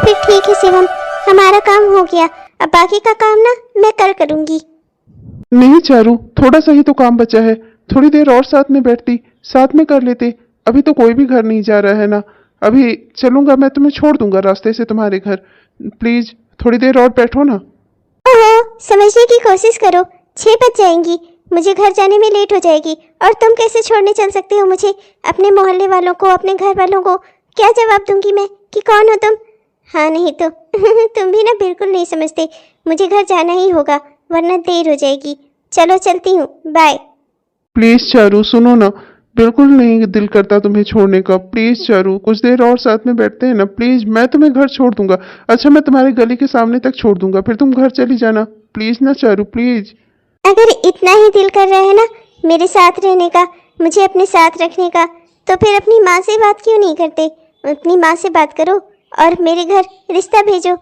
फिर ठीक है शिवम, हमारा काम हो गया। अब बाकी का काम ना मैं कल करूंगी। नहीं चारू, थोड़ा सा ही तो काम बचा है। थोड़ी देर और साथ में बैठती, साथ में कर लेते। अभी तो कोई भी घर नहीं जा रहा है ना। अभी चलूंगा, मैं तुम्हें छोड़ दूंगा रास्ते से तुम्हारे घर। प्लीज थोड़ी देर और बैठो ना। ओहो, समझने की कोशिश करो। 6 बज जाएंगी, मुझे घर जाने में लेट हो जाएगी। और तुम कैसे छोड़ने चल सकते हो मुझे? अपने मोहल्ले वालों को, अपने घर वालों को क्या जवाब दूंगी मैं कि कौन हो तुम? हाँ नहीं तो तुम भी ना बिल्कुल नहीं समझते। मुझे घर जाना ही होगा वरना देर हो जाएगी। चलो चलती हूँ, बाय। प्लीज चारू सुनो ना, बिल्कुल नहीं दिल करता तुम्हें छोड़ने का। प्लीज चारू, कुछ देर और साथ में बैठते हैं ना। प्लीज, मैं तुम्हें घर छोड़ दूंगा। अच्छा, मैं तुम्हारे गली के सामने तक छोड़ दूंगा, फिर तुम घर चली जाना। प्लीज ना चारू, प्लीज। अगर इतना ही दिल कर रहा है ना मेरे साथ रहने का, मुझे अपने साथ रखने का, तो फिर अपनी माँ से बात क्यों नहीं करते? अपनी माँ से बात करो और मेरे घर रिश्ता भेजो।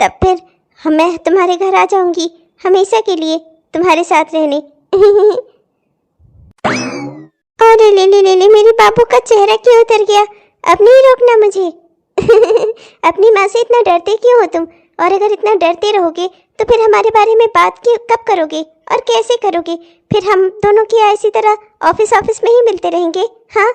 तब फिर मैं तुम्हारे घर आ जाऊंगी हमेशा के लिए तुम्हारे साथ रहने। अरे ले मेरे बाबू का चेहरा क्यों उतर गया? अब नहीं रोकना मुझे। अपनी माँ से इतना डरते क्यों हो तुम? और अगर इतना डरते रहोगे तो फिर हमारे बारे में बात कब करोगे और कैसे करोगे? फिर हम दोनों की ऐसी तरह ऑफिस में ही मिलते रहेंगे? हाँ।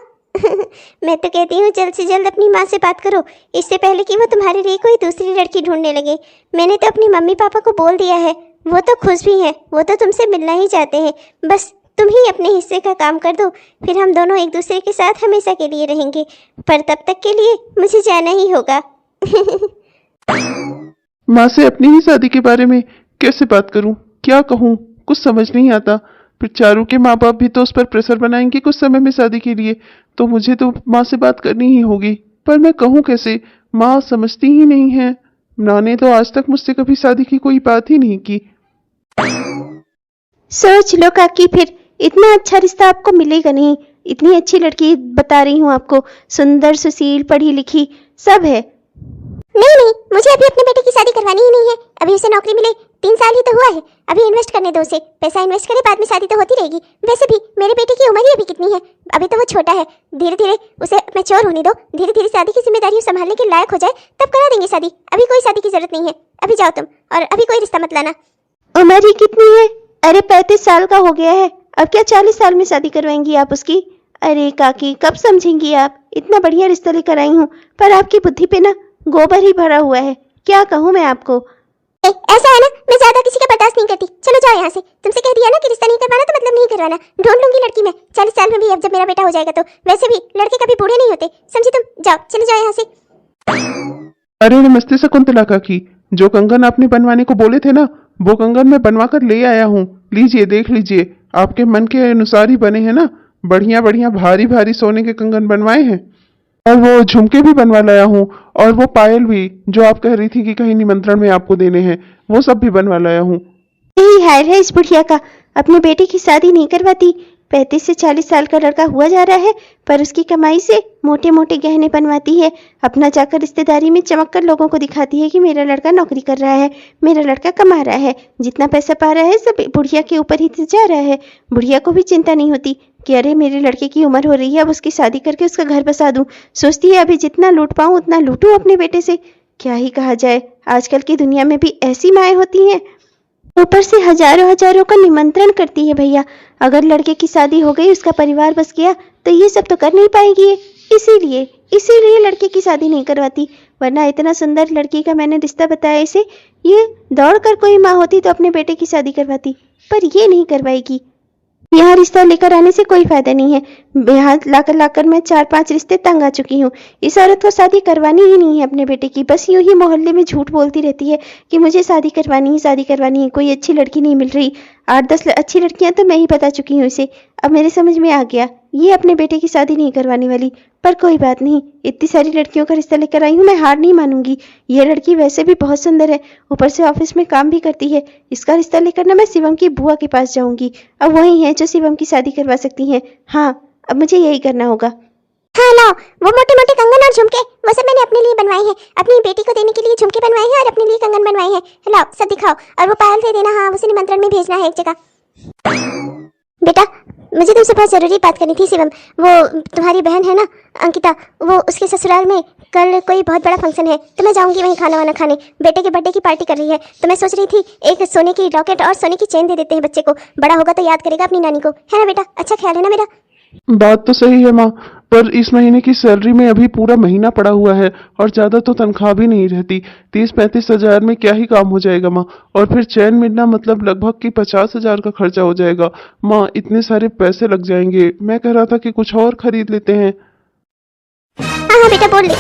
मैं तो कहती हूँ जल्द से जल्द अपनी माँ से बात करो, इससे पहले कि वो तुम्हारे लिए कोई दूसरी लड़की ढूंढने लगे। मैंने तो अपनी मम्मी पापा को बोल दिया है, वो तो खुश भी हैं, वो तो तुमसे मिलना ही चाहते हैं। बस तुम ही अपने हिस्से का काम कर दो, फिर हम दोनों एक दूसरे के साथ हमेशा के लिए रहेंगे। पर तब तक के लिए मुझे जाना ही होगा। माँ से अपनी ही शादी के बारे में कैसे बात करूं? क्या कहूं? कुछ समझ नहीं आता। फिर चारू के माँ बाप भी तो उस पर प्रेशर बनाएंगे कुछ समय में शादी के लिए, तो मुझे तो माँ से बात करनी ही होगी। पर मैं कहूँ कैसे? माँ समझती ही नहीं है। माँ ने तो आज तक मुझसे कभी शादी की कोई बात ही नहीं की। सोच लो काकी, फिर इतना अच्छा रिश्ता आपको मिलेगा नहीं। इतनी अच्छी लड़की बता रही हूँ आपको, सुंदर, सुशील, पढ़ी लिखी सब है। नहीं, मुझे अभी अपने बेटे की शादी करवानी ही नहीं है। अभी उसे नौकरी मिले 3 साल ही तो हुआ है। अभी इन्वेस्ट करने दो उसे, पैसा इन्वेस्ट करे, बाद में शादी तो होती रहेगी। वैसे भी मेरे बेटे की उम्र ही अभी कितनी है? अभी तो वो छोटा है। धीरे धीरे उसे मैच्योर होने दो, धीरे धीरे शादी की जिम्मेदारी संभालने के लायक हो जाए तब करा देंगे शादी। अभी कोई शादी की जरूरत नहीं है। अभी जाओ तुम, और अभी कोई रिश्ता मत लाना। उम्र ही कितनी है? अरे 35 साल का हो गया है। अब क्या 40 साल में शादी करवाएंगी आप उसकी? अरे काकी, कब समझेंगी आप? इतना बढ़िया रिश्ता लेकर आई हूँ, पर आपकी बुद्धि पे ना गोबर ही भरा हुआ है। क्या कहूँ मैं आपको? ऐसा है ना, मैं ज्यादा किसी का बर्दाश्त नहीं करती। चलो जाओ यहाँ से। तुमसे कह दिया ना कि रिश्ता नहीं करवाना तो मतलब नहीं करवाना। ढूंढ लूंगी लड़की मैं 40 साल में भी, अब जब मेरा बेटा हो जाएगा तो। वैसे भी लड़के कभी बूढ़े नहीं होते, समझी तुम? जाओ, चले जाओ यहाँ से। अरे नमस्ते शकुंतला काकी, जो कंगन आपने बनवाने को बोले थे ना, वो कंगन मैं बनवा कर ले आया हूँ। लीजिए, देख लीजिए, आपके मन के अनुसार ही बने हैं ना। बढ़िया बढ़िया भारी भारी सोने के कंगन बनवाए हैं, और वो झुमके भी बनवा लाया हूँ, और वो पायल भी जो आप कह रही थी कि कहीं निमंत्रण में आपको देने हैं, वो सब भी बनवा लाया हूँ। यही हाल है इस बुढ़िया का, अपने बेटे की शादी नहीं करवाती। 35 से 40 साल का लड़का हुआ जा रहा है, पर उसकी कमाई से मोटे मोटे गहने बनवाती है। अपना जाकर रिश्तेदारी में चमक कर लोगों को दिखाती है कि मेरा लड़का नौकरी कर रहा है, मेरा लड़का कमा रहा है। जितना पैसा पा रहा है सब बुढ़िया के ऊपर ही जा रहा है। बुढ़िया को भी चिंता नहीं होती कि अरे मेरे लड़के की उम्र हो रही है, अब उसकी शादी करके उसका घर बसा दूं। सोचती है अभी जितना लूट पाऊं उतना लूटूं अपने बेटे से। क्या ही कहा जाए, आजकल की दुनिया में भी ऐसी माएँ होती हैं। ऊपर से हजारों हजारों का निमंत्रण करती है भैया। अगर लड़के की शादी हो गई, उसका परिवार बस गया, तो ये सब तो कर नहीं पाएगी ये। इसीलिए लड़के की शादी नहीं करवाती। वरना इतना सुंदर लड़की का मैंने रिश्ता बताया इसे, ये दौड़ कर कोई माँ होती तो अपने बेटे की शादी करवाती, पर ये नहीं करवाएगी। यहाँ रिश्ता लेकर आने से कोई फायदा नहीं है। यहाँ लाकर मैं 4-5 रिश्ते तंग आ चुकी हूँ। इस औरत को शादी करवानी ही नहीं है अपने बेटे की। बस यूं ही मोहल्ले में झूठ बोलती रहती है कि मुझे शादी करवानी है, कोई अच्छी लड़की नहीं मिल रही। 8-10 अच्छी लड़कियां तो मैं ही बता चुकी हूँ इसे। अब मेरे समझ में आ गया, ये अपने बेटे की शादी नहीं करवाने वाली। पर कोई बात नहीं, इतनी सारी लड़कियों का रिश्ता लेकर आई हूँ, मैं हार नहीं मानूंगी। ये लड़की वैसे भी बहुत सुंदर है, ऊपर से ऑफिस में काम भी करती है। इसका रिश्ता लेकर ना मैं शिवम की बुआ के पास जाऊंगी। अब वही है जो शिवम की शादी करवा सकती हैं। हाँ, अब मुझे यही करना होगा। हाँ लाओ, वो मोटे मोटे कंगन और झुमके, वो सब मैंने अपने लिए बनवाए हैं। अपनी बेटी को देने के लिए झुमके बनवाए हैं और अपने लिए कंगन बनवाए हैं। लाओ सब दिखाओ, और वो पायल दे देना। हाँ, उसे निमंत्रण में भेजना है एक जगह। बेटा मुझे तुमसे बहुत ज़रूरी बात करनी थी शिवम। वो तुम्हारी बहन है ना अंकिता, वो उसके ससुराल में कल कोई बहुत बड़ा फंक्शन है, तो मैं जाऊंगी वहीं खाना वाना खाने। बेटे के बर्थडे की पार्टी कर रही है, तो मैं सोच रही थी एक सोने की लॉकेट और सोने की चेन दे देते हैं बच्चे को, बड़ा होगा तो याद करेगा अपनी नानी को, है ना बेटा? अच्छा ख्याल है ना मेरा? बात तो सही है माँ, पर इस महीने की सैलरी में अभी पूरा महीना पड़ा हुआ है और ज़्यादा तो तनख्वाह भी नहीं रहती। 30-35 हजार में क्या ही काम हो जाएगा माँ। और फिर चैन मिलना मतलब लगभग कि 50 हजार का खर्चा हो जाएगा माँ। इतने सारे पैसे लग जाएंगे। मैं कह रहा था कि कुछ और खरीद लेते हैं। हाँ बेटा बोल दे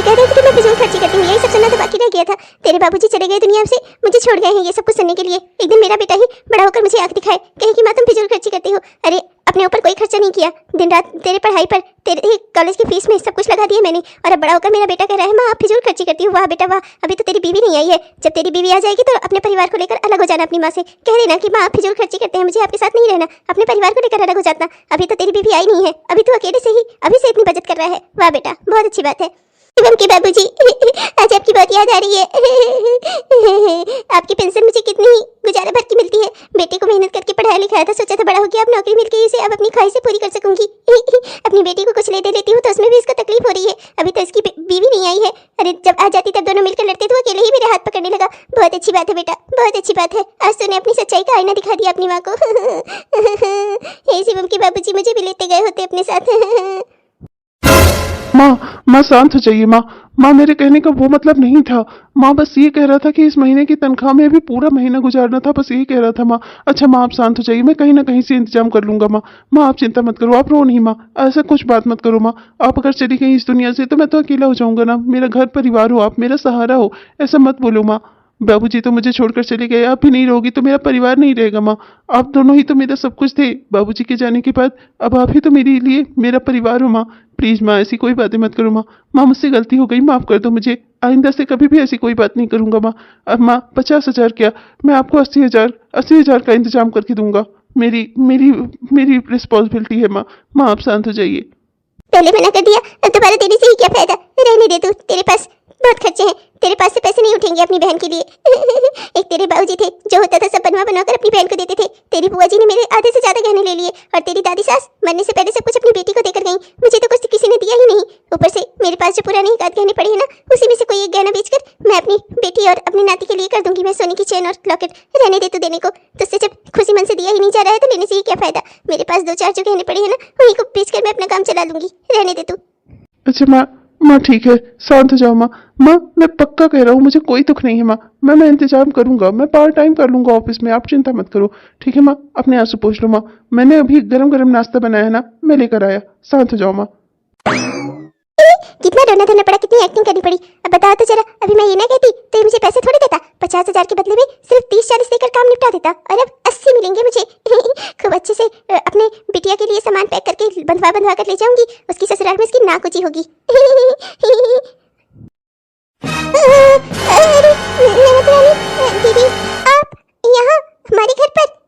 कह रहे थे कि मैं फिजूल खर्ची करती हूँ, यही सब सुनना तो बाकी रह गया था। तेरे बाबूजी चले गए दुनिया से, मुझे छोड़ गए हैं ये सब कुछ सुनने के लिए। एक दिन मेरा बेटा ही बड़ा होकर मुझे आंख दिखाए, कहे कि माँ तुम फिजूल खर्ची करती हो। अरे अपने ऊपर कोई खर्चा नहीं किया, दिन रात तेरे पढ़ाई पर, तेरे कॉलेज की फीस में सब कुछ लगा दिया मैंने, और अब बड़ा होकर मेरा बेटा कह रहा है माँ आप फिजूल खर्ची करती हो। वाह बेटा वाह, अभी तो तेरी बीवी नहीं आई है, जब तेरी बीवी आ जाएगी तो अपने परिवार को लेकर अलग हो जाना अपनी माँ से, कह देना कि माँ आप फिजूल खर्ची करते हैं, मुझे आपके साथ नहीं रहना, अपने परिवार को लेकर अलग हो जाना। अभी तो तेरी बीवी आई नहीं है, अभी तो अकेले से ही अभी से इतनी बचत कर रहा है। वाह बेटा बहुत अच्छी बात है। शिवम के बाबूजी आज आपकी बहुत याद आ रही है। आपकी पेंशन मुझे कितनी गुजारा भर की मिलती है, बेटे को मेहनत करके पढ़ाया लिखाया था, सोचा था बड़ा हो गया अब नौकरी मिल गई इसे, अब अपनी ख्वाहिशें पूरी कर सकूंगी। अपनी बेटी को कुछ ले दे लेती हूँ तो उसमें भी इसको तकलीफ हो रही है, अभी तो इसकी बीवी नहीं आई है। अरे जब आ जाती तब दोनों मिलकर लड़ते तो अकेले ही मेरे हाथ पकड़ने लगा। बहुत अच्छी बात है बेटा, बहुत अच्छी बात है, आज तूने अपनी सच्चाई का आईना दिखा दिया अपनी माँ को। हे शिवम के बाबूजी मुझे भी लेते गए होते अपने साथ। माँ शांत हो जाइए माँ। माँ मेरे कहने का वो मतलब नहीं था माँ, बस ये कह रहा था कि इस महीने की तनख्वाह में भी पूरा महीना गुजारना था, बस यही कह रहा था माँ। अच्छा माँ आप शांत हो जाइए, मैं कहीं ना कहीं से इंतजाम कर लूंगा माँ। माँ आप चिंता मत करो, आप रो नहीं माँ, ऐसा कुछ बात मत करो माँ। आप अगर चली गई इस दुनिया से तो मैं तो अकेला हो जाऊंगा ना, मेरा घर परिवार हो, आप मेरा सहारा हो, ऐसा मत बोलो माँ। बाबूजी तो मुझे छोड़कर चले गए, आप भी नहीं रहोगी तो मेरा परिवार नहीं रहेगा माँ। आप दोनों ही तो मेरा सब कुछ थे बाबूजी के जाने के बाद, अब आप ही तो मेरे लिए मेरा परिवार हो माँ। प्लीज़ माँ ऐसी कोई बातें मत करो माँ। माँ मुझसे गलती हो गई, माफ़ कर दो मुझे, आइंदा से कभी भी ऐसी कोई बात नहीं करूँगा माँ। अब माँ 50 हजार क्या, मैं आपको 80 हजार का इंतजाम करके दूंगा। मेरी मेरी मेरी रिस्पॉन्सिबिलिटी है माँ। माँ आप शांत हो जाइए। पहले मना कर दिया, अब दोबारा देने से ही क्या फायदा, रहने दे तू, तेरे पास बहुत खर्चे हैं, तेरे पास से पैसे नहीं उठेंगे अपनी बहन के लिए। एक तेरे बाबूजी थे जो होता था सब बनवा बनवा कर अपनी बहन को देते थे, तेरी बुआ जी ने मेरे आधे से ज्यादा गहने ले लिए, और तेरी दादी सास मरने से पहले सब कुछ अपनी बेटी को देकर गई, मुझे तो कुछ किसी ने दिया ही नहीं। ऊपर से मेरे पास जो पुराने एक आध गहने पड़े हैं ना, उसी में से कोई एक गहना बेचकर मैं अपनी बेटी और अपनी नाती के लिए कर दूंगी मैं सोने की चेन और लॉकेट। रहने दे तू देने को, तुझसे जब खुशी मन से दिया ही नहीं जा रहा है तो लेने से ही क्या फायदा। मेरे पास 2-4 जो गहने पड़े हैं ना, उन्हीं को बेचकर मैं अपना काम चला लूंगी, रहने दे तू। अच्छा माँ ठीक है, शांत हो जाओ माँ। माँ मैं पक्का कह रहा हूँ, मुझे कोई दुख नहीं है माँ। मैं इंतजाम करूंगा, मैं पार्ट टाइम कर लूंगा ऑफिस में, आप चिंता मत करो। ठीक है माँ, अपने आंसू पोंछ लो माँ। मैंने अभी गरम गरम नाश्ता बनाया है ना, मैं लेकर आया। शांत हो जाओ माँ। कितना रोना धोना पड़ा, कितनी एक्टिंग करनी पड़ी। अब बताओ तो जरा, अभी मैं ये ना कहती तो ये मुझे पैसे थोड़ी देता, 50 हजार के बदले में सिर्फ 30-40 देकर काम निपटा देता, और अब 80 मिलेंगे मुझे। खूब अच्छे से अपने बिटिया के लिए सामान पैक करके बंधवा कर ले जाऊंगी, उसकी ससुराल में उसकी नाकुची होगी। दीदी आप यहाँ हमारे घर पर?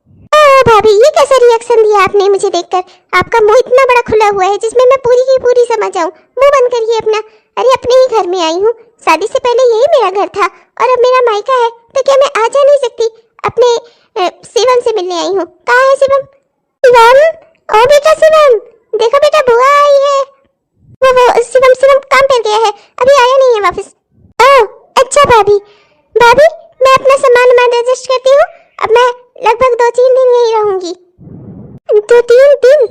भाभी ये कैसा रिएक्शन दिया आपने मुझे देखकर, आपका मुंह इतना बड़ा खुला हुआ है जिसमें मैं पूरी की पूरी समझ जाऊं। मुंह बंद करिए अपना। अरे अपने ही घर में आई हूँ, शादी से पहले यही मेरा घर था और अब मेरा मायका है, तो क्या मैं आ जा नहीं सकती? अपने शिवम से मिलने आई हूँ। कहाँ है शिवम? शिवम, ओ बेटा शिवम, देखो बेटा बुआ आई है। वो शिवम काम पर गया है, अभी आया नहीं है वापस। अच्छा भाभी मैं अपना सामान एडजस्ट करती हूँ, अब मैं लगभग 2-3 दिन यहीं रहूंगी। 2-3 दिन?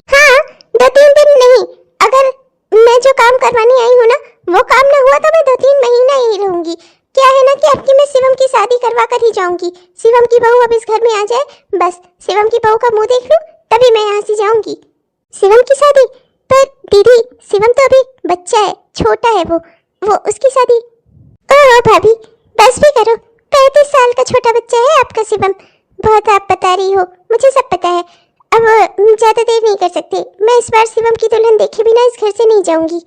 हाँ 2-3 दिन नहीं, अगर मैं जो काम करवाने आई हूँ ना वो काम ना हुआ तो मैं 2-3 महीना यहीं रहूंगी। क्या है ना कि अब की मैं शिवम की शादी करवा कर ही जाऊंगी। शिवम की बहू अब इस घर में आ जाए, बस शिवम की बहू का मुंह देख लूं तभी मैं यहाँ से जाऊंगी। शिवम की शादी? पर दीदी शिवम तो अभी बच्चा है, छोटा है वो उसकी शादी। ओह भाभी बस भी करो, 35 साल का छोटा बच्चा है आपका शिवम। बहुत आप बता रही हो, मुझे सब पता है। अब ज्यादा देर नहीं कर सकते, मैं इस बार शिवम की दुल्हन देखे बिना इस घर से नहीं जाऊंगी।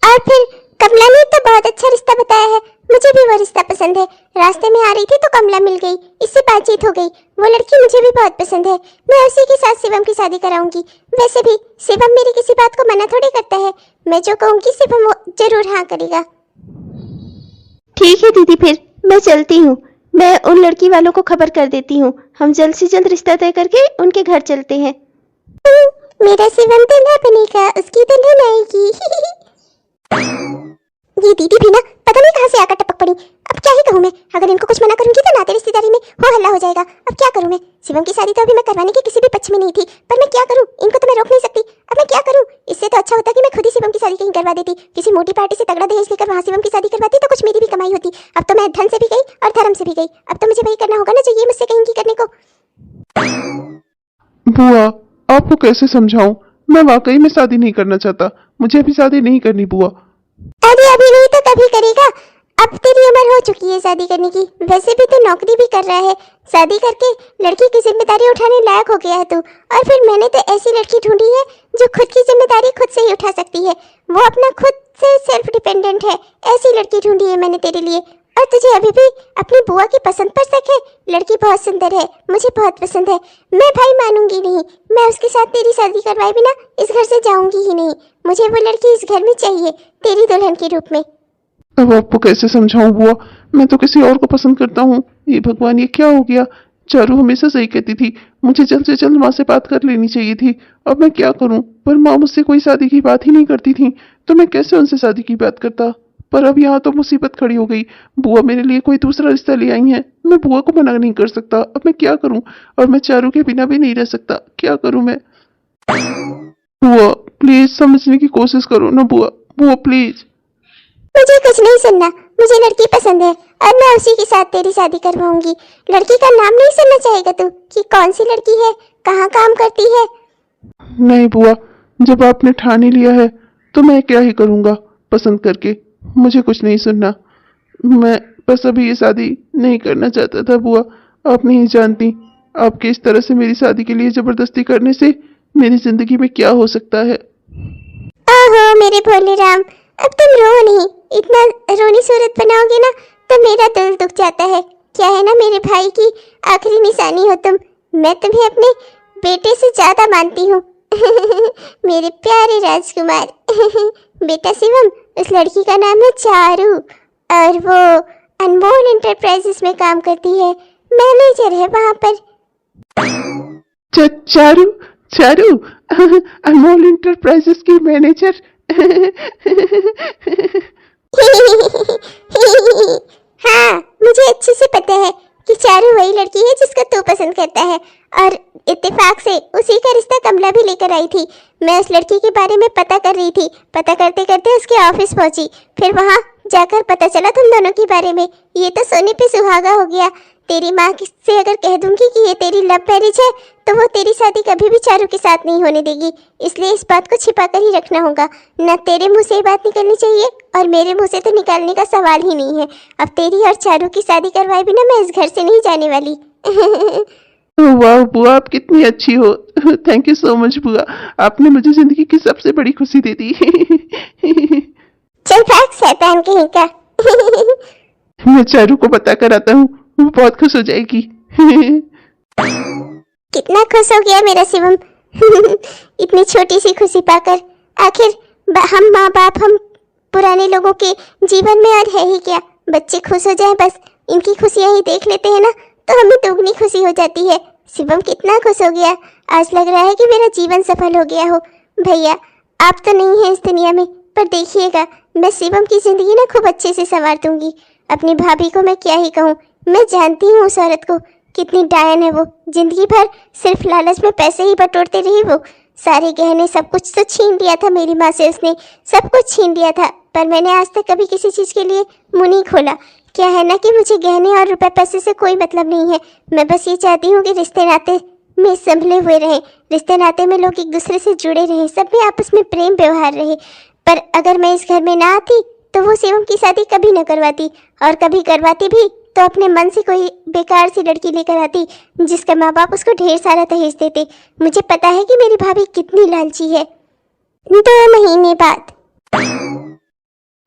और फिर कमला ने तो बहुत अच्छा रिश्ता बताया है, मुझे भी वो रिश्ता पसंद है। रास्ते में आ रही थी तो कमला मिल गई, इससे बातचीत हो गई, वो लड़की मुझे भी बहुत पसंद है। मैं उसी के साथ शिवम की शादी कराऊंगी। वैसे भी शिवम मेरी किसी बात को मना थोड़ी करता है, मैं जो कहूंगी शिवम जरूर हाँ करेगा। ठीक है दीदी, फिर मैं चलती हूँ। मैं उन लड़की वालों को खबर कर देती हूँ। हम जल्द से जल्द रिश्ता तय करके उनके घर चलते हैं। मेरा शिवम दूल्हा बनेगा, उसकी दुल्हन आएगी। ये दीदी भी ना पता नहीं कहाँ से आकर टपक पड़ी। अब क्या ही कहूँ मैं, अगर इनको कुछ मना करूंगी तो नाते रिश्तेदारी में हो हल्ला हो जाएगा। अब क्या करूँ मैं? शिवम की शादी तो अभी मैं करवाने के किसी भी पक्ष में नहीं थी, पर मैं क्या करूँ? इनको तो मैं रोक नहीं सकती। अब मैं क्या करूँ? इससे तो अच्छा होता कि मैं खुद ही शिवम की शादी कहीं करवा देती, किसी मोटी पार्टी से तगड़ा दहेज लेकर वहाँ शिवम की शादी करवाती तो कुछ मेरी भी कमाई होती। अब तो मैं धन से भी गई और धर्म से भी गई। अब तो मुझे वही करना होगा ना जो ये मुझसे कहेंगी करने को। बुआ, आपको कैसे समझाऊं? मैं वाकई में शादी नहीं करना चाहता। मुझे अभी शादी नहीं करनी बुआ। अरे अभी नहीं तो कभी करेगा? अब तेरी उम्र हो चुकी है शादी करने की। वैसे भी तू नौकरी भी कर रहा है, शादी करके लड़की की जिम्मेदारी उठाने लायक हो गया है तू। और फिर मैंने तो ऐसी लड़की ढूंढी है जो खुद की जिम्मेदारी खुद से ही उठा सकती है, वो अपना खुद से सेल्फ डिपेंडेंट है। ऐसी लड़की ढूंढी है मैंने तेरे लिए। और तुझे अभी भी अपनी बुआ की पसंद पर शक है? लड़की बहुत सुंदर है, मुझे बहुत पसंद है। मैं भाई मानूंगी नहीं, मैं उसके साथ तेरी शादी करवाए बिना इस घर से जाऊंगी ही नहीं। मुझे वो लड़की इस घर में चाहिए, तेरी दुल्हन के रूप में। अब आपको कैसे समझाऊं बुआ? मैं तो किसी और को पसंद करता हूँ। ये भगवान, ये क्या हो गया? चारू हमेशा सही कहती थी मुझे जल्द से जल्द माँ से बात कर लेनी चाहिए थी। अब मैं क्या करूं? पर माँ मुझसे कोई शादी की बात ही नहीं करती थी, तो मैं कैसे उनसे शादी की बात करता? पर अब यहाँ तो मुसीबत खड़ी हो गई। बुआ मेरे लिए कोई दूसरा रिश्ता ले आई है, मैं बुआ को मना नहीं कर सकता। अब मैं क्या करूं? और मैं चारू के बिना भी नहीं रह सकता। क्या करूं मैं? बुआ प्लीज समझने की कोशिश करो ना बुआ। बुआ प्लीज। मुझे कुछ नहीं सुनना, मुझे लड़की पसंद है और मैं उसी के साथ तेरी शादी करवाऊंगी। लड़की का नाम नहीं सुनना चाहेगा तू कि कौन सी लड़की है, कहाँ काम करती है? नहीं बुआ, जब आपने ठान ही लिया है तो मैं क्या ही करूंगा पसंद करके। मुझे कुछ नहीं सुनना। मैं बस अभी ये शादी नहीं करना चाहता था बुआ। आप नहीं जानती आपके इस तरह से मेरी शादी के लिए जबरदस्ती करने से मेरी जिंदगी में क्या हो सकता है। ओहो मेरे भोले राम, अब तुम रो नहीं। इतना रोनी सूरत बनाओगे ना तो मेरा दिल दुख जाता है। क्या है ना, मेरे भाई की आखिरी निशानी हो तुम। मैं तुम्हें अपने बेटे से ज्यादा मानती हूँ। मेरे प्यारे राजकुमार। बेटा शिवम, उस लड़की का नाम है चारू और वो अनमोल इंटरप्राइजेस में काम करती है, मैनेजर है वहाँ पर। चारू चारू अनमोल इंटरप्राइजेस की मैनेजर। हाँ, मुझे अच्छे से पता है कि चारू वही लड़की है जिसको तू पसंद करता है और इत्तेफाक से उसी का रिश्ता कमला भी लेकर आई थी। मैं उस लड़की के बारे में पता कर रही थी, पता करते करते उसके ऑफिस पहुंची, फिर वहां जाकर पता चला तुम दोनों के बारे में। ये तो सोने पे सुहागा हो गया। तेरी माँ से अगर कह दूंगी कि ये तेरी लव मैरिज है तो वो तेरी शादी कभी भी चारू के साथ नहीं होने देगी। इसलिए इस बात को छिपा कर ही रखना होगा। न तेरे मुंह से ये बात निकलनी चाहिए और मेरे मुंह से तो निकालने का सवाल ही नहीं है। अब तेरी और चारू की शादी करवाए बिना मैं इस घर से नहीं जाने वाली। वाह बुआ, आप कितनी अच्छी हो। थैंक यू सो मच बुआ, आपने मुझे जिंदगी की सबसे बड़ी खुशी दे दी। चल भाग शैतान कहीं का। मैं चारू को बता कर आता हूँ, वो बहुत खुश हो जाएगी। कितना खुश हो गया मेरा शिवम। इतनी छोटी सी खुशी पाकर। आखिर हम माँ बाप, हम पुराने लोगों के जीवन में और है ही क्या। बच्चे खुश हो जाएं बस, इनकी खुशियाँ ही देख लेते हैं ना तो हमें दोगुनी खुशी हो जाती है। शिवम कितना खुश हो गया, आज लग रहा है कि मेरा जीवन सफल हो गया हो। भैया आप तो नहीं हैं इस दुनिया में, पर देखिएगा मैं शिवम की जिंदगी ना खूब अच्छे से संवार दूंगी। अपनी भाभी को मैं क्या ही कहूँ, मैं जानती हूँ उस औरत को, कितनी डायन है वो। जिंदगी भर सिर्फ लालच में पैसे ही बटोरते रही वो। सारे गहने सब कुछ तो छीन लिया था मेरी माँ से, उसने सब कुछ छीन लिया था, पर मैंने आज तक कभी किसी चीज़ के लिए मुंह नहीं खोला। क्या है ना कि मुझे गहने और रुपए पैसे से कोई मतलब नहीं है। मैं बस ये चाहती हूँ कि रिश्ते नाते में संभले हुए रहें, रिश्ते नाते में लोग एक दूसरे से जुड़े रहें, सब में आपस में प्रेम व्यवहार रहे। पर अगर मैं इस घर में ना आती तो वो शिवम की शादी कभी न करवाती, और कभी करवाती भी तो अपने मन से कोई बेकार सी लड़की लेकर आती जिसका माँ बाप उसको ढेर सारा दहेज देते। मुझे पता है कि मेरी भाभी कितनी लालची है। 2 महीने बाद।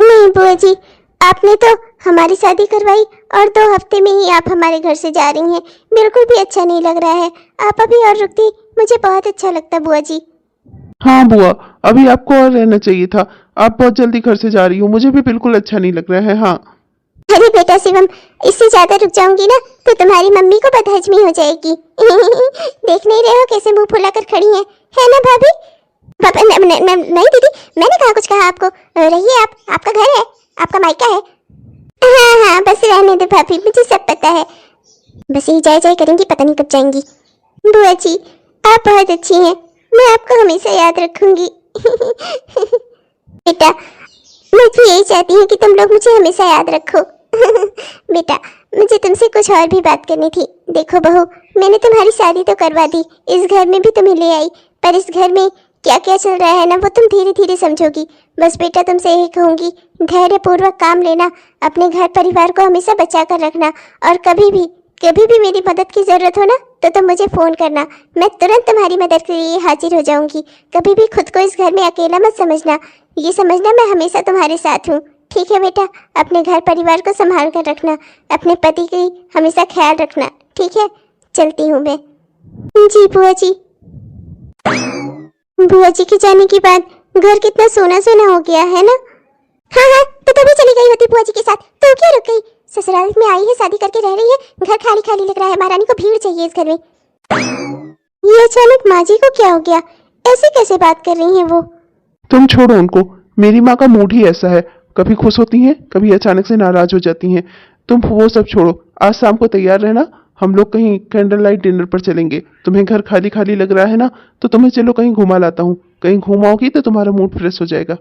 नहीं बुआ जी, आपने तो हमारी शादी करवाई और 2 हफ्ते में ही आप हमारे घर से जा रही हैं। बिल्कुल भी अच्छा नहीं लग रहा है। आप अभी और रुकती, मुझे बहुत अच्छा लगता बुआ जी। हाँ बुआ, अभी आपको और रहना चाहिए था। आप बहुत जल्दी घर से जा रही हो, मुझे भी बिल्कुल अच्छा नहीं लग रहा है। हाँ अरे बेटा शिवम, इससे ज्यादा रुक जाऊंगी ना तो तुम्हारी मम्मी को बदहजमी हो जाएगी। देख नहीं रहे हो कैसे मुंह फुलाकर खड़ी है ना भाभी? पापा नहीं दीदी, मैंने कहा कुछ कहा आपको? रहिए आप, आपका घर है, आपका मायका है। हाँ हाँ बस रहने दो भाभी, मुझे सब पता है। बस यही जाए जाए करेंगी, पता नहीं कब जाएंगी। बुआ जी आप बहुत अच्छी हैं, मैं आपको हमेशा याद रखूंगी। बेटा मैं भी यही चाहती हूँ कि तुम लोग मुझे हमेशा याद रखो। बेटा मुझे तुमसे कुछ और भी बात करनी थी। देखो बहू, मैंने तुम्हारी शादी तो करवा दी, इस घर में भी तुम्हें ले आई, पर इस घर में क्या क्या चल रहा है ना वो तुम धीरे धीरे समझोगी। बस बेटा तुमसे यही कहूंगी, धैर्य पूर्वक काम लेना, अपने घर परिवार को हमेशा बचा कर रखना, और कभी भी मेरी मदद की जरूरत हो ना तो तुम मुझे फोन करना, मैं तुरंत तुम्हारी मदद के लिए हाजिर हो जाऊंगी। कभी भी खुद को इस घर में अकेला मत समझना, ये समझना मैं हमेशा तुम्हारे साथ हूँ। ठीक है बेटा, अपने घर परिवार को संभाल कर रखना, अपने पति की हमेशा ख्याल रखना। ठीक है, चलती हूँ मैं। जी बुआ जी। बुआ जी के जाने के बाद घर कितना सोना सोना हो गया है ना। हाँ हाँ तो तभी चली गई होती बुआ जी के साथ, तो क्या रुक गई? ससुराल में आई है, शादी करके रह रही है, घर खाली खाली लग रहा है, महारानी को भीड़ चाहिए इस घर में। ये अचानक माँ जी को क्या हो गया? ऐसे कैसे बात कर रही हैं वो? तुम छोड़ो उनको, मेरी माँ का मूड ही ऐसा है, कभी खुश होती हैं, कभी अचानक से नाराज हो जाती हैं। तुम वो सब छोड़ो, आज शाम को तैयार रहना, हम लोग कहीं कैंडल लाइट डिनर पर चलेंगे। तुम्हें घर खाली खाली लग रहा है ना, तो तुम्हें चलो कहीं घुमा लाता हूँ, कहीं घुमाओगी तो तुम्हारा मूड फ्रेश हो जाएगा।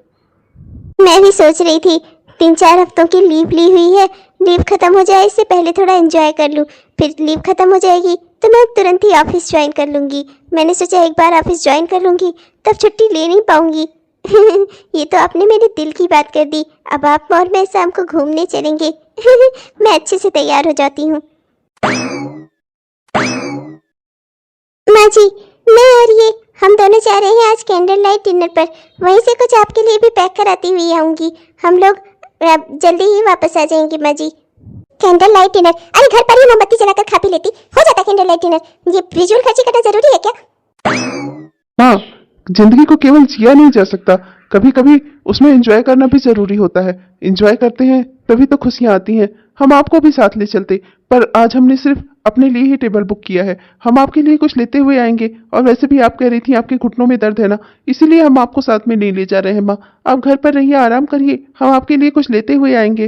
मैं भी सोच रही थी 3-4 हफ्तों की लीव ली हुई है, लीव खत्म हो जाए इससे पहले थोड़ा एंजॉय कर लूँ, फिर लीव खत्म हो जाएगी तो मैं तुरंत ही ऑफिस ज्वाइन कर लूँगी। मैंने सोचा एक बार ऑफिस ज्वाइन कर लूँगी तब छुट्टी ले नहीं पाऊँगी। ये तो आपने मेरे दिल की बात कर दी। अब आप और मैं शाम को घूमने चलेंगे। मैं अच्छे से तैयार हो जाती हूँ। माँ जी, मैं और ये हम दोनों जा रहे हैं आज कैंडल लाइट डिनर पर, वहीं से कुछ आपके लिए भी पैक कराती हुई आऊंगी। हम लोग जल्दी ही वापस आ जाएंगे माँ जी। Candle light dinner? अरे घर पर ही मोमबत्ती जलाकर खा पी लेती, हो जाता कैंडल लाइट डिनर। ये फिजूल खर्ची करना जरूरी है क्या? हाँ, जिंदगी को केवल जिया नहीं जा सकता, कभी कभी उसमें एंजॉय करना भी जरूरी होता है। एंजॉय करते हैं तभी तो खुशियां आती हैं। हम आपको भी साथ ले चलते, पर आज हमने सिर्फ अपने लिए ही टेबल बुक किया है। हम आपके लिए कुछ लेते हुए आएंगे, और वैसे भी आप कह रही थी आपके घुटनों में दर्द है ना, इसीलिए हम आपको साथ में नहीं ले जा रहे हैं। माँ, आप घर पर रहिए, आराम करिए, हम आपके लिए कुछ लेते हुए आएंगे।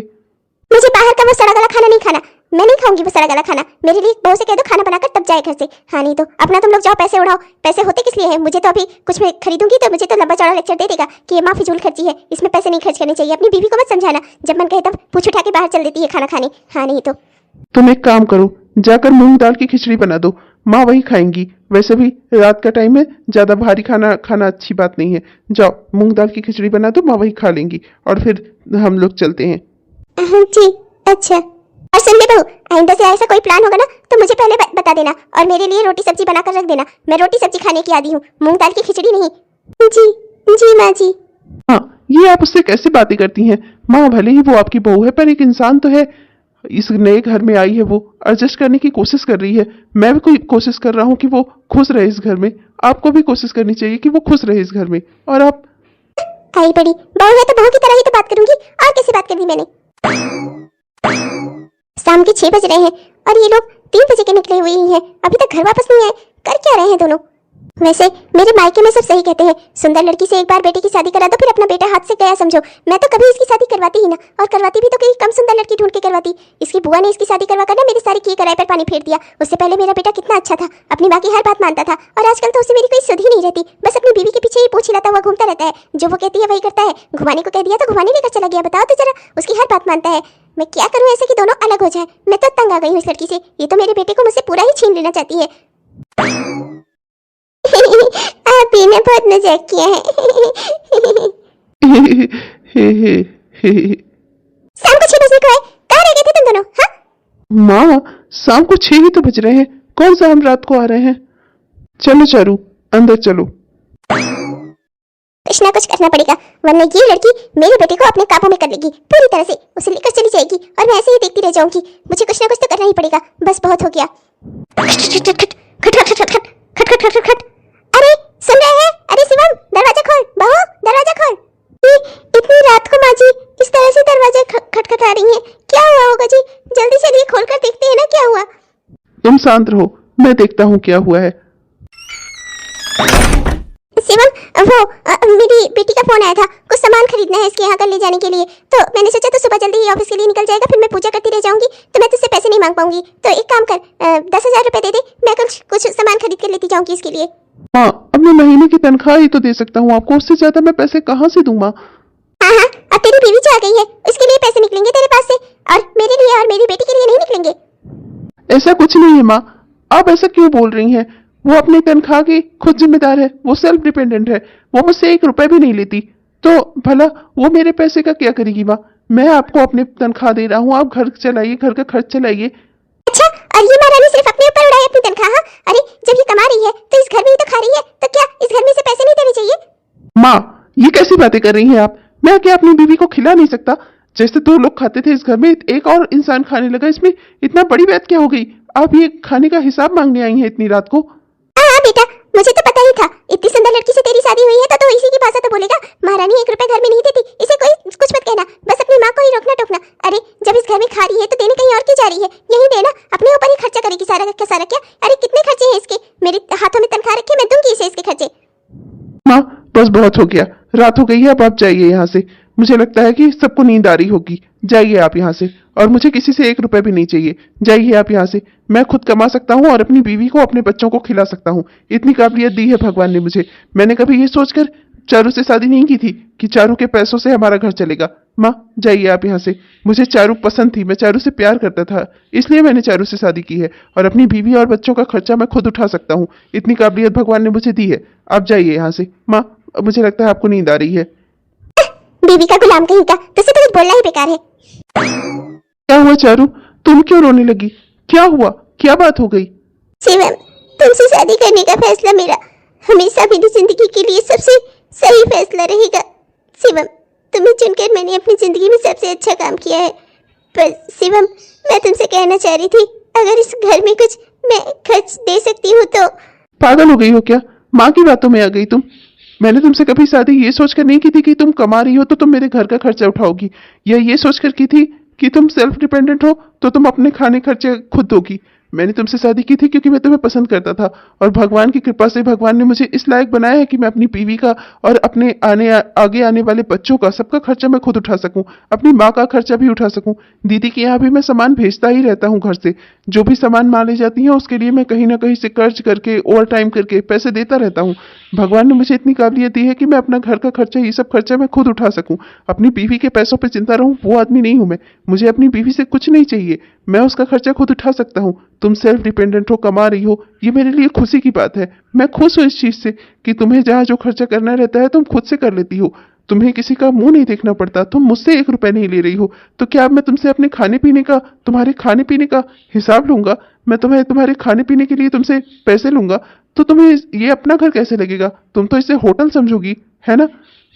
मुझे बाहर का वो सड़ा गला खाना नहीं खाना, मैं नहीं खाऊंगी वो सड़ा गला खाना। मेरे लिए बहू से कह दो खाना बनाकर तब जाए घर से। हाँ नहीं तो अपना तुम लोग जाओ, पैसे उड़ाओ। पैसे होते किस लिए हैं? मुझे तो अभी कुछ मैं खरीदूंगी तो मुझे तो लंबा चौड़ा लेक्चर दे देगा कि ये माँ फिजूल खर्ची है, इसमें पैसे नहीं खर्च करने चाहिए। अपनी बीवी को मत समझाना, जब मन कहे तब पूछ उठा के बाहर चल देती है खाना खाने। हाँ नहीं तो तुम एक काम करो, जाकर मूंग दाल की खिचड़ी बना दो, माँ वही खाएंगी। वैसे भी रात का टाइम है, ज्यादा भारी खाना खाना अच्छी बात नहीं है। जाओ मूंग दाल की खिचड़ी बना दो, माँ वही खा लेंगी, और फिर हम लोग चलते हैं। जी अच्छा। और सुन ले बहू, आइंदा से ऐसा कोई प्लान होगा ना तो मुझे पहले बता देना, और मेरे लिए रोटी सब्जी बनाकर रख देना। मैं रोटी सब्जी खाने की आदी हूँ, मूंग दाल की खिचड़ी नहीं। जी जी माँ जी। हाँ, ये आप उससे कैसे बातें करती हैं? माँ भले ही वो आपकी बहू है, पर एक इंसान तो है। इस नए घर में आई है, वो एडजस्ट करने की कोशिश कर रही है। मैं भी कोई कोशिश कर रहा हूँ कि वो खुश रहे इस घर में। आपको भी कोशिश करनी चाहिए कि वो खुश रहे इस घर में। और आप आई बड़ी बहू है तो बहू की तरह ही तो बात करूंगी, और कैसे बात कर दी मैंने? शाम के 6 बज रहे हैं और ये लोग 3 बजे के निकले हुए ही हैं, अभी तक घर वापस नहीं आए। कर क्या रहे हैं दोनों? वैसे मेरे मायके में सब सही कहते हैं, सुंदर लड़की से एक बार बेटे की शादी करा दो, फिर अपना बेटा हाथ से गया समझो। मैं तो कभी इसकी शादी करवाती ही ना, और करवाती भी तो कहीं कम सुंदर लड़की ढूंढ के करवाती। इसकी बुआ ने इसकी शादी करवा कर ना मेरी सारी की कराए पर पानी फेर दिया। उससे पहले मेरा बेटा कितना अच्छा था, अपनी माँ की हर बात मानता था, और आजकल तो उसे मेरी कोई सुध ही नहीं रहती। बस अपनी बीवी के पीछे ही पूछ हिलाता हुआ घूमता रहता है, जो वो कहती है वही करता है। घुमाने को कह दिया तो घुमाने लेकर चला गया। बताओ तो जरा, उसकी हर बात मानता है। मैं क्या करूं ऐसे कि दोनों अलग हो जाएं? मैं तो तंग आ गई हूं इस लड़की से, ये तो मेरे बेटे को मुझसे पूरा ही छीन लेना चाहती है। आप ही ने बहुत मजाक किया है। शाम को 6 बजने को है, कहाँ रह गए थे तुम दोनों? हाँ माँ, शाम को 6 ही तो बज रहे हैं, कौन सा हम रात को आ रहे हैं? चलो चारू, अंदर चलो। कुछ ना कुछ करना पड़ेगा, वरना ये लड़की मेरे बेटे को अपने काबू में कर लेगी पूरी तरह से, उसे लेकर चली जाएगी और मैं ऐसे ही देखती रह जाऊंगी। मुझे कुछ ना कुछ तो करना ही पड़ेगा, बस बहुत हो गया। खट। अरे सुन रहे हैं? अरे शिवम, दरवाजा खोल। बहू दरवाजा खोल। इतनी रात को माँ जी इस तरह से दरवाजा खटखटा रही हैं, क्या हुआ होगा? होगा जी। जल्दी चलिए, खोलकर देखते हैं ना क्या हुआ। तुम शांत रहो, मैं देखता हूँ क्या हुआ है। शिवम, वो मेरी बेटी का फोन आया था, कुछ सामान खरीदना है इसके यहाँ कल ले जाने के लिए। तो मैंने सोचा तो सुबह जल्दी ही ऑफिस के लिए निकल जाएगा, फिर मैं पूजा करती रह जाऊंगी, तो मैं तुझसे पैसे नहीं मांग पाऊंगी। तो एक काम कर, 10,000 रुपए दे दे, मैं कल कुछ सामान खरीद कर लेती जाऊंगी इसके लिए। हाँ, अपने महीने की तनख्वाह ही तो दे सकता हूँ आपको, उससे ज्यादा मैं पैसे कहाँ से दूँ माँ। हाँ हाँ, अब तेरी बीवी आ गई है, उसके लिए पैसे निकलेंगे तेरे पास से, और मेरे लिए और मेरी बेटी के लिए नहीं निकलेंगे। ऐसा कुछ नहीं है माँ, आप ऐसा क्यों बोल रही हैं? वो अपनी तनख्वाह की खुद जिम्मेदार है, वो सेल्फ डिपेंडेंट है, वो मुझसे 1 रुपए भी नहीं लेती, तो भला वो मेरे पैसे का क्या करेगी माँ? मैं आपको अपनी तनख्वाह दे रहा हूँ, आप घर चलाइए, घर का खर्च चलाइए। अच्छा, और ये महारानी सिर्फ अपने ऊपर उड़ाए अपनी तनख्वाह? हाँ? अरे जब ये कमा रही है तो इस घर में ही तो खा रही है, तो क्या इस घर में से पैसे नहीं देने चाहिए? माँ, ये कैसी बातें कर रही हैं आप? मैं क्या अपनी बीवी को खिला नहीं सकता? जैसे 2 लोग खाते थे इस घर में, एक और इंसान खाने लगा, इसमें इतना बड़ी बात क्या हो गई? आप ये खाने का हिसाब मांगने आई हैं इतनी रात को? हाँ बेटा, मुझे तो पता ही था, इतनी सुंदर लड़की से तेरी शादी हुई है तो इसी की भाषा तो बोलेगा। महारानी 1 रुपए घर में नहीं देती, इसे कोई कुछ मत कहना, बस अपनी माँ को ही रोकना टोकना। अरे जब इस घर में खा रही है तो देने कहीं और क्यों जा रही है? यही देना, अपने ऊपर ही खर्चा करेगी सारा का सारा। क्या? अरे कितने खर्चे हैं इसके, मेरे हाथों में तनख्वाह रखी, मैं दूंगी इसे इसके खर्चे। माँ, बस बहुत हो गया, रात हो गई है, अब आप जाइए यहाँ से। मुझे लगता है कि सबको नींद आ रही होगी, जाइए आप यहाँ से। और मुझे किसी से 1 रुपए भी नहीं चाहिए, जाइए आप यहाँ से। मैं खुद कमा सकता हूँ और अपनी बीवी को, अपने बच्चों को खिला सकता हूँ, इतनी काबिलियत दी है भगवान ने मुझे। मैंने कभी ये सोचकर चारू से शादी नहीं की थी कि चारू के पैसों से हमारा घर चलेगा। माँ, जाइए आप यहाँ से। मुझे चारू पसंद थी, मैं चारू से प्यार करता था, इसलिए मैंने चारू से शादी की है, और अपनी बीवी और बच्चों का खर्चा मैं खुद उठा सकता हूँ, इतनी काबिलियत भगवान ने मुझे दी है। आप जाइए यहाँ से। माँ, मुझे लगता है आपको नींद आ रही है। बीवी का गुलाम कहीं का, तुझसे तो कुछ बोलना ही बेकार है। क्या हुआ चारू, तुम क्यों रोने लगी? क्या हुआ, क्या बात हो गई? शिवम, तुमसे शादी करने का फैसला मेरा हमेशा मेरी जिंदगी के लिए सबसे सही फैसला रहेगा। शिवम, तुम्हें चुनकर मैंने अपनी जिंदगी में सबसे अच्छा काम किया है। पर शिवम, मैं तुमसे कहना चाह रही थी, अगर इस घर में कुछ मैं खर्च दे सकती हूँ तो। पागल हो गई हो क्या? माँ की बातों में आ गई तुम। मैंने तुमसे कभी शादी ये सोचकर नहीं की थी कि तुम कमा रही हो तो तुम मेरे घर का खर्चा उठाओगी, या ये सोचकर की थी कि तुम सेल्फ डिपेंडेंट हो तो तुम अपने खाने खर्चे खुद दोगी। मैंने तुमसे शादी की थी क्योंकि मैं तुम्हें पसंद करता था, और भगवान की कृपा से भगवान ने मुझे इस लायक बनाया है कि मैं अपनी बीवी का और अपने आगे आने वाले बच्चों का सबका खर्चा मैं खुद उठा सकूं, अपनी माँ का खर्चा भी उठा सकूं। दीदी के यहाँ भी मैं सामान भेजता ही रहता हूँ घर से, जो भी सामान माँ ले जाती है उसके लिए मैं कहीं ना कहीं से कर्ज करके, ओवर टाइम करके पैसे देता रहता हूँ। भगवान ने मुझे इतनी काबिलियत दी है कि मैं अपना घर का खर्चा, ये सब खर्चा मैं खुद उठा सकूं। अपनी बीवी के पैसों पर चिंता रहूं, वो आदमी नहीं हूं मैं। मुझे अपनी बीवी से कुछ नहीं चाहिए, मैं उसका खर्चा खुद उठा सकता हूं। तुम सेल्फ डिपेंडेंट हो, कमा रही हो, ये मेरे लिए खुशी की बात है। मैं खुश हूं इस चीज से कि तुम्हें जहां जो खर्चा करना रहता है तुम खुद से कर लेती हो, तुम्हें किसी का मुंह नहीं देखना पड़ता, तुम मुझसे 1 रुपए नहीं ले रही हो। तो क्या अब मैं तुमसे अपने खाने पीने का, तुम्हारे खाने पीने का हिसाब लूंगा? मैं तुम्हारे खाने पीने के लिए तुमसे पैसे लूंगा तो तुम्हें ये अपना घर कैसे लगेगा? तुम तो इसे होटल समझोगी, है ना?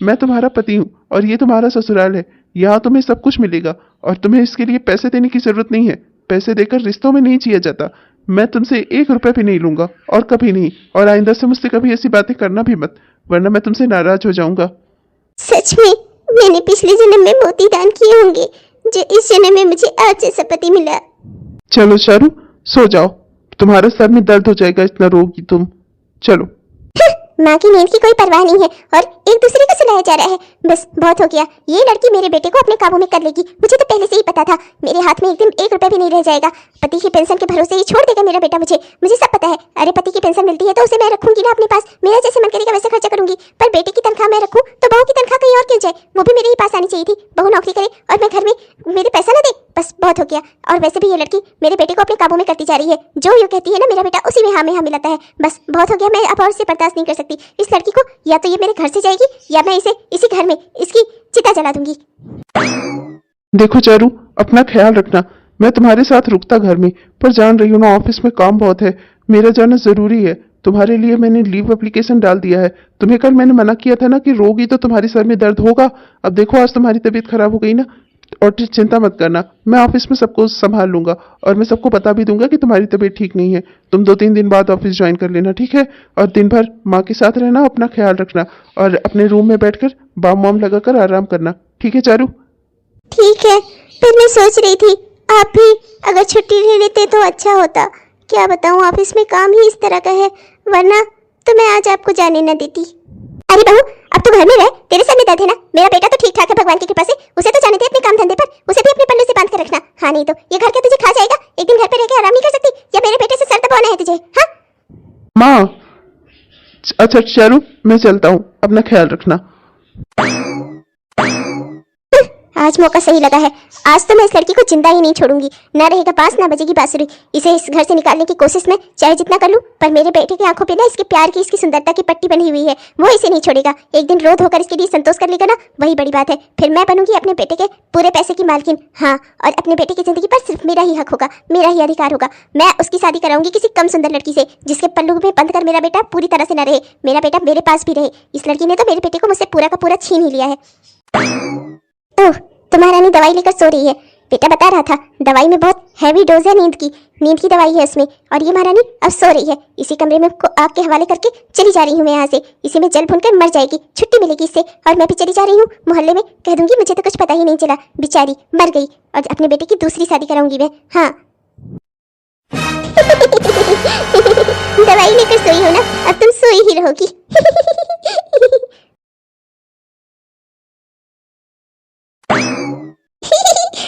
मैं तुम्हारा पति हूँ और ये तुम्हारा ससुराल है, यहाँ तुम्हें सब कुछ मिलेगा और तुम्हें इसके लिए पैसे देने की जरूरत नहीं है। पैसे देकर रिश्तों में नहीं जिया जाता। मैं तुमसे 1 रुपए भी नहीं लूंगा और कभी नहीं, और आइंदा से मुझसे कभी ऐसी बातें करना भी मत, वरना मैं तुमसे नाराज हो जाऊंगा। सच में मैंने पिछले जन्म में मोती दान किए होंगे जो इस जन्म में मुझे आज जैसा पति मिला। चलो चारू, सो जाओ, तुम्हारे सर में दर्द हो जाएगा इतना रोगी तुम। चलो। माँ की नींद की कोई परवाह नहीं है और एक दूसरे को सुनाया जा रहा है। बस बहुत हो गया, ये लड़की मेरे बेटे को अपने काबू में कर लेगी, मुझे तो पहले से ही पता था। मेरे हाथ में एक दिन 1 रुपए भी नहीं रह जाएगा। पति की पेंशन के भरोसे ही छोड़ देगा मेरा बेटा मुझे सब पता है। अरे पति की पेंशन मिलती है तो उसे मैं रखूंगी ना अपने पास, मेरा जैसे मन करेगा वैसे खर्चा करूंगी। पर बेटे की तनख्वाह मैं रखूं तो बहू की तनख्वाह कहीं और क्यों जाए? वो भी मेरे ही पास आनी चाहिए थी। बहू नौकरी करे और मैं घर में मेरे पैसा ना दे, बस बहुत हो गया। और वैसे भी ये लड़की मेरे बेटे को अपने काबू में करती जा रही है, जो यूँ कहती है ना मेरा बेटा उसी में हाँ मिलाता है। बस बहुत हो गया, मैं अब और से बर्दाश्त नहीं कर सकती इस लड़की को। या तो ये मेरे घर से जाएगी या मैं इसे इसी घर में इसकी चिता जला दूंगी। देखो चारू, अपना ख्याल रखना। मैं तुम्हारे साथ रुकता घर में, पर जान रही हूँ ना ऑफिस में काम बहुत है, मेरा जाना जरूरी है। तुम्हारे लिए मैंने लीव एप्लीकेशन डाल दिया है। तुम्हें कल मैंने मना किया था ना कि रोगी तो तुम्हारे सर में दर्द होगा। अब देखो आज तुम्हारी तबीयत खराब हो गई ना, और चिंता मत करना, मैं ऑफिस में सबको संभाल लूंगा और मैं सबको बता भी दूंगा कि तुम्हारी तबीयत ठीक नहीं है। तुम 2-3 दिन बाद ऑफिस ज्वाइन कर लेना, ठीक है? और दिन भर माँ के साथ रहना, अपना ख्याल रखना और अपने रूम में बैठकर बाम वाम लगाकर आराम करना, ठीक है चारू? ठीक है, पर मैं सोच रही थी आप भी अगर छुट्टी ले लेते तो अच्छा होता। क्या बताऊं, ऑफिस में काम ही इस तरह का है, वरना तो मैं आज आपको जाने न देती। अरे बहू, अब तो घर में रह, तेरे सर में दर्द है ना? मेरा बेटा तो ठीक ठाक है भगवान की कृपा से, उसे तो जाने दे अपने काम धंधे पर, उसे भी अपने पल्लू से बांध कर रखना। हाँ नहीं तो ये घर क्या तुझे खा जाएगा? एक दिन घर पे रह के आराम नहीं कर सकती? या मेरे बेटे से सर दबाना है तुझे? हाँ माँ, अच्छा चलो मैं चलता हूँ, अपना ख्याल रखना। आज मौका सही लगा है, आज तो मैं इस लड़की को जिंदा ही नहीं छोड़ूंगी। ना रहेगा बांस ना बजेगी बांसुरी। इसे इस घर से निकालने की कोशिश में चाहे जितना कर लूं, पर मेरे बेटे की आंखों पे ना इसके प्यार की, इसकी सुंदरता की पट्टी बनी हुई है, वो इसे नहीं छोड़ेगा। एक दिन रोध होकर इसके लिए संतोष कर लेगा ना, वही बड़ी बात है। फिर मैं बनूंगी अपने बेटे के पूरे पैसे की मालकिन। हाँ, और अपने बेटे की जिंदगी पर सिर्फ मेरा ही हक होगा, मेरा ही अधिकार होगा। मैं उसकी शादी कराऊंगी किसी कम सुंदर लड़की से, जिसके पल्लू में बंद कर मेरा बेटा पूरी तरह से न रहे, मेरा बेटा मेरे पास भी रहे। इस लड़की ने तो मेरे बेटे को मुझसे पूरा का पूरा छीन ही लिया है। ओह, तुम्हारा रानी दवाई लेकर सो रही है। बेटा बता रहा था दवाई में बहुत हैवी डोज है नींद की दवाई है उसमें। और ये महारानी अब सो रही है, इसी कमरे में आग के हवाले करके चली जा रही हूँ मैं यहाँ से। इसी में जल भूनकर मर जाएगी, छुट्टी मिलेगी इससे, और मैं भी चली जा रही हूँ मोहल्ले में, कह दूंगी मुझे तो कुछ पता ही नहीं चला, बेचारी मर गई। और अपने बेटे की दूसरी शादी कराऊंगी मैं। हाँ दवाई लेकर सोई हो ना, अब तुम सोई ही रहोगी।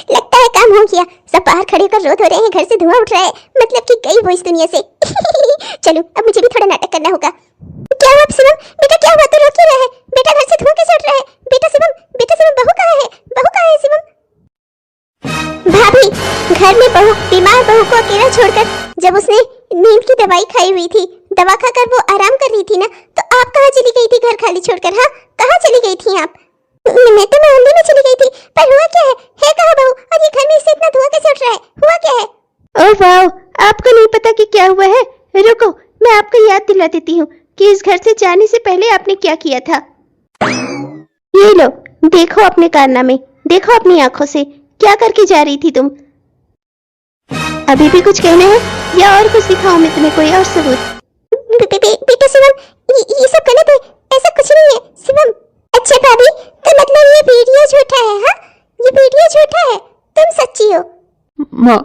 लगता है काम हो गया, सब बाहर खड़े होकर रोध हो रहे हैं, घर से धुआं उठ रहा है, मतलब कि गई वो इस दुनिया से। चलो अब मुझे भी थोड़ा नाटक करना होगा। क्या हुआ शिवम? बेटा क्या हुआ, तो रो क्यों रहा है? बेटा घर से धुआं कैसे उठ रहा है? बेटा शिवम बहू कहाँ है? बहू कहाँ है शिवम? भाभी, घर में बहू, बीमार बहू को अकेला छोड़कर, जब उसने नींद की दवाई खाई हुई थी, दवा खाकर वो आराम कर रही थी ना, तो आप कहाँ चली गई थी घर खाली छोड़कर? हाँ, कहाँ चली गई थी आप? मैं तो मोहल्ले में चली गई थी, पर हुआ क्या है कहाँ बहू? और ये घर में इससे इतना धुआं कैसे उठ रहा है? हुआ क्या है? ओह वाह, आपको नहीं पता कि क्या हुआ है? रुको, मैं आपको याद दिला देती हूँ कि इस घर से जाने से पहले आपने क्या किया था। ये लो, देखो अपने कारनामे, देखो अपनी आंखों से, क्या करके जा रही थी तुम? अभी भी कुछ कहना है या और कुछ दिखाऊं मैं तुम्हें, कोई और सबूत? बेटा शिवम, ये सब गलत है, ऐसा कुछ नहीं है शिवम। अच्छा भाभी, तो मतलब ये वीडियो झूठा है? हाँ, ये वीडियो झूठा है, तुम सच्ची हो? माँ,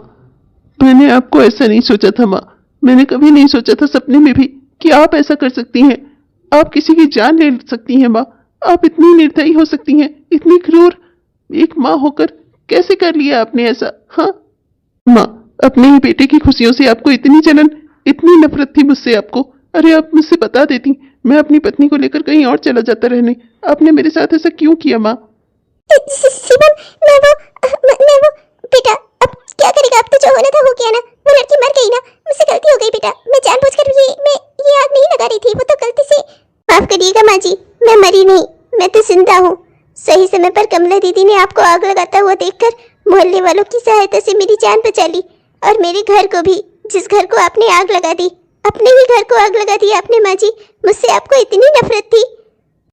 मैंने आपको ऐसा नहीं सोचा था माँ, मैंने कभी नहीं सोचा था सपने में भी कि आप ऐसा कर सकती हैं। आप किसी की जान ले सकती हैं माँ, आप इतनी निर्दयी हो सकती हैं, इतनी क्रूर। एक माँ होकर कैसे कर लिया आपने ऐसा? हाँ माँ, अपने ही बेटे की खुशियों से आपको इतनी जलन, इतनी नफरत थी मुझसे आपको। अरे आप मुझसे बता देती, मैं अपनी पत्नी को लेकर कहीं और चला जाता रहने। आपने मेरे साथ ऐसा क्यों किया माँ? शिवम, मैं वो बेटा, अब क्या करेगा? अब तो जो होना था हो गया ना, वो लड़की मर गई ना, मुझसे गलती हो गई बेटा, मैं जानबूझकर मैं ये आग नहीं लगा रही थी, वो तो गलती से। माफ करिएगा माँ जी, मैं मरी नहीं, मैं तो जिंदा हूँ। सही समय पर कमला दीदी ने आपको आग लगाता हुआ देखकर मोहल्ले वालों की सहायता से मेरी जान बचा ली, और मेरे घर को भी, जिस घर को आपने आग लगा दी, अपने ही घर को आग लगा दी आपने माँ जी। मुझसे आपको इतनी नफरत थी?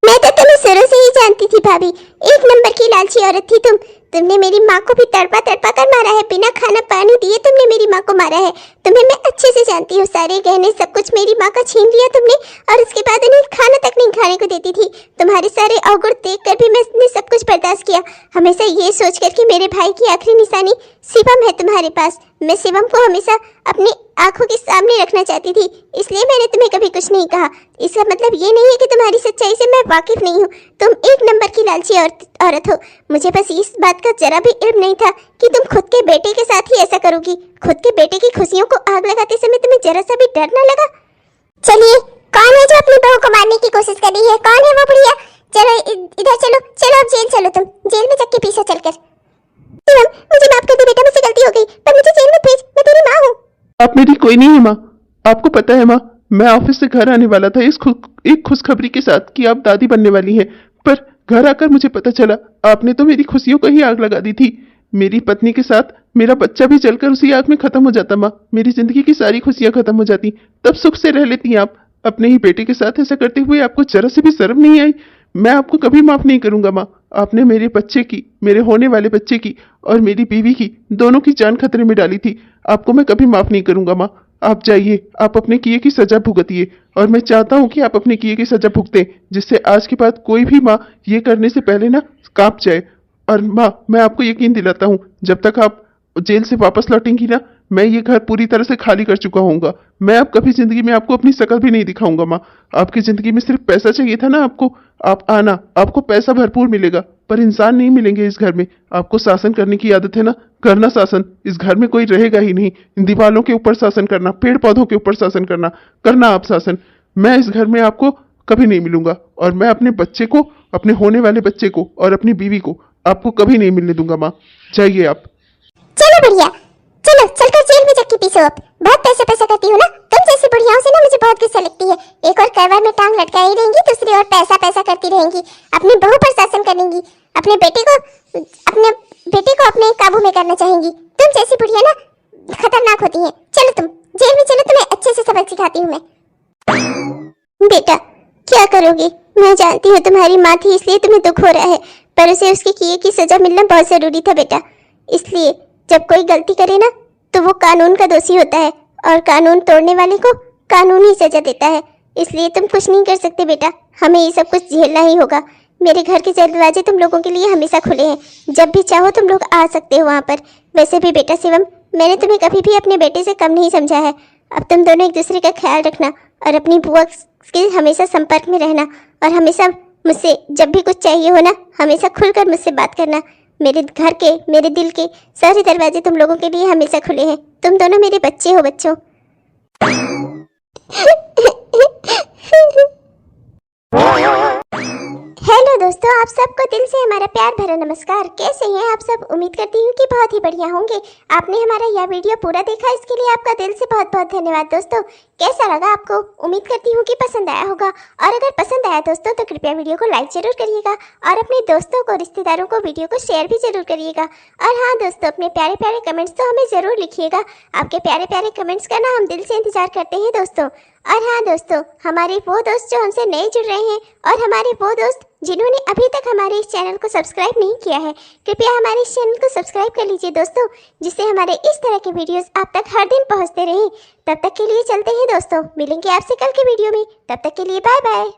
मैं तो तुम्हें शुरू से ही जानती थी भाभी, एक नंबर की लालची औरत थी तुम। तुमने मेरी माँ को भी तड़पा तड़पा कर मारा है, बिना खाना पानी दिए तुमने मेरी माँ को मारा है। तुम्हें मैं अच्छे से जानती हूँ, सारे गहने सब कुछ मेरी माँ का छीन लिया तुमने, और उसके बाद उन्हें खाना तक नहीं खाने को देती थी। तुम्हारे सारे अवगुण देखकर भी मैंने सब कुछ बर्दाश्त किया, हमेशा ये सोचकर कि मेरे भाई की आखिरी निशानी शिवम है तुम्हारे पास। मैं शिवम को हमेशा अपनी आंखों के सामने रखना चाहती थी, इसलिए मैंने तुम्हें कभी कुछ नहीं कहा। इसका मतलब ये नहीं है कि तुम्हारी सच्चाई से मैं वाकिफ नहीं हूँ। तुम एक नंबर की लालची औरत हो। मुझे बस इस बात का जरा भी इल्म नहीं था कि तुम खुद के बेटे के साथ ही ऐसा करोगी। खुद के बेटे की खुशियों को आग लगाते समय तुम्हें जरा सा भी डर न लगा? चलिए, कौन है जो अपनी बहू को मारने की कोशिश कर रही है? कौन है वो बुढ़िया? चलो इधर चलो, चलो अब जेल चलो, तुम जेल में चक्के पीछे चलकर। मुझे माफ कर दे बेटा, मुझसे गलती हो गई, पर मुझे जेल में भेज, मैं तेरी माँ हूँ। आप मेरी कोई नहीं है माँ, आपको पता है माँ, मैं ऑफिस से घर आने वाला था एक खुशखबरी के साथ कि आप दादी बनने वाली हैं, पर घर आकर मुझे पता चला आपने तो मेरी खुशियों को ही आग लगा दी थी। मेरी पत्नी के साथ मेरा बच्चा भी जलकर उसी आग में खत्म हो जाता माँ, मेरी जिंदगी की सारी खुशियां खत्म हो जाती, तब सुख से रह लेती आप। अपने ही बेटे के साथ ऐसा करते हुए आपको जरा से भी शर्म नहीं आई? मैं आपको कभी माफ नहीं करूंगा माँ। आपने मेरे बच्चे की, मेरे होने वाले बच्चे की और मेरी बीवी की, दोनों की जान खतरे में डाली थी। आपको मैं कभी माफ नहीं करूंगा माँ। आप जाइए, आप अपने किए की सजा भुगतिए, और मैं चाहता हूँ कि आप अपने किए की सजा भुगतें, जिससे आज के बाद कोई भी माँ ये करने से पहले ना कांप जाए। और माँ, मैं आपको यकीन दिलाता हूँ, जब तक आप जेल से वापस लौटेंगी ना, मैं ये घर पूरी तरह से खाली कर चुका हूँगा। मैं अब कभी जिंदगी में आपको अपनी शक्ल भी नहीं दिखाऊंगा माँ। आपकी जिंदगी में सिर्फ पैसा चाहिए था ना आपको, आप आना, आपको पैसा भरपूर मिलेगा, पर इंसान नहीं मिलेंगे इस घर में। आपको शासन करने की आदत है ना, करना शासन। इस घर में कोई रहेगा ही नहीं। इन दीवारों के ऊपर शासन करना, पेड़ पौधों के ऊपर शासन करना, करना आप शासन। मैं इस घर में आपको कभी नहीं मिलूंगा, और मैं अपने बच्चे को, अपने होने वाले बच्चे को और अपनी बीवी को आपको कभी नहीं मिलने दूंगा माँ। जाइए आप। चलो बुढ़िया, चलो चलकर जेल में चक्की पीसो। अब बहुत पैसा पैसा करती हो ना तुम। जैसी बुढ़ियाओं से ना मुझे बहुत गुस्सा लगती है। एक और करवार में टांग लटकाई रहेंगी, दूसरी ओर पैसा पैसा करती रहेंगी। अपनी बहू पर शासन करेंगी, अपने बेटे को अपने काबू में करना चाहेंगी। तुम जैसी बुढ़िया ना खतरनाक होती हैं। चलो तुम जेल में चलो, तुम्हें अच्छे से सबक सिखाती हूँ मैं। बेटा क्या करोगे, मैं जानती हूँ तुम्हारी माँ थी इसलिए तुम्हें दुख हो रहा है, पर उसे उसके किए की सजा मिलना बहुत जरूरी था बेटा। इसलिए जब कोई गलती करे ना तो वो कानून का दोषी होता है, और कानून तोड़ने वाले को कानून ही सजा देता है। इसलिए तुम कुछ नहीं कर सकते बेटा, हमें ये सब कुछ झेलना ही होगा। मेरे घर के दरवाजे तुम लोगों के लिए हमेशा खुले हैं, जब भी चाहो तुम लोग आ सकते हो वहाँ पर। वैसे भी बेटा शिवम, मैंने तुम्हें कभी भी अपने बेटे से कम नहीं समझा है। अब तुम दोनों एक दूसरे का ख्याल रखना और अपनी बुआ के हमेशा संपर्क में रहना, और हमेशा मुझसे जब भी कुछ चाहिए हो ना, हमेशा खुलकर मुझसे बात करना। मेरे घर के, मेरे दिल के सारे दरवाजे तुम लोगों के लिए हमेशा खुले हैं। तुम दोनों मेरे बच्चे हो बच्चों। हेलो दोस्तों, आप सबको दिल से हमारा प्यार भरा नमस्कार। कैसे हैं आप सब? उम्मीद करती हूँ कि बहुत ही बढ़िया होंगे। आपने हमारा यह वीडियो पूरा देखा, इसके लिए आपका दिल से बहुत बहुत धन्यवाद। दोस्तों कैसा लगा आपको? उम्मीद करती हूँ कि पसंद आया होगा, और अगर पसंद आया दोस्तों तो कृपया वीडियो को लाइक जरूर करिएगा, और अपने दोस्तों को, रिश्तेदारों को वीडियो को शेयर भी जरूर करिएगा। और हाँ दोस्तों, अपने प्यारे प्यारे कमेंट्स तो हमें जरूर लिखिएगा। आपके प्यारे प्यारे कमेंट्स का ना हम दिल से इंतजार करते हैं दोस्तों। और हाँ दोस्तों, हमारे वो दोस्त जो हमसे नए जुड़ रहे हैं, और हमारे वो दोस्त जिन्होंने अभी तक हमारे इस चैनल को सब्सक्राइब नहीं किया है, कृपया हमारे इस चैनल को सब्सक्राइब कर लीजिए दोस्तों, जिससे हमारे इस तरह के वीडियोस आप तक हर दिन पहुंचते रहें। तब तक के लिए चलते हैं दोस्तों, मिलेंगे आपसे कल के वीडियो में। तब तक के लिए बाय बाय।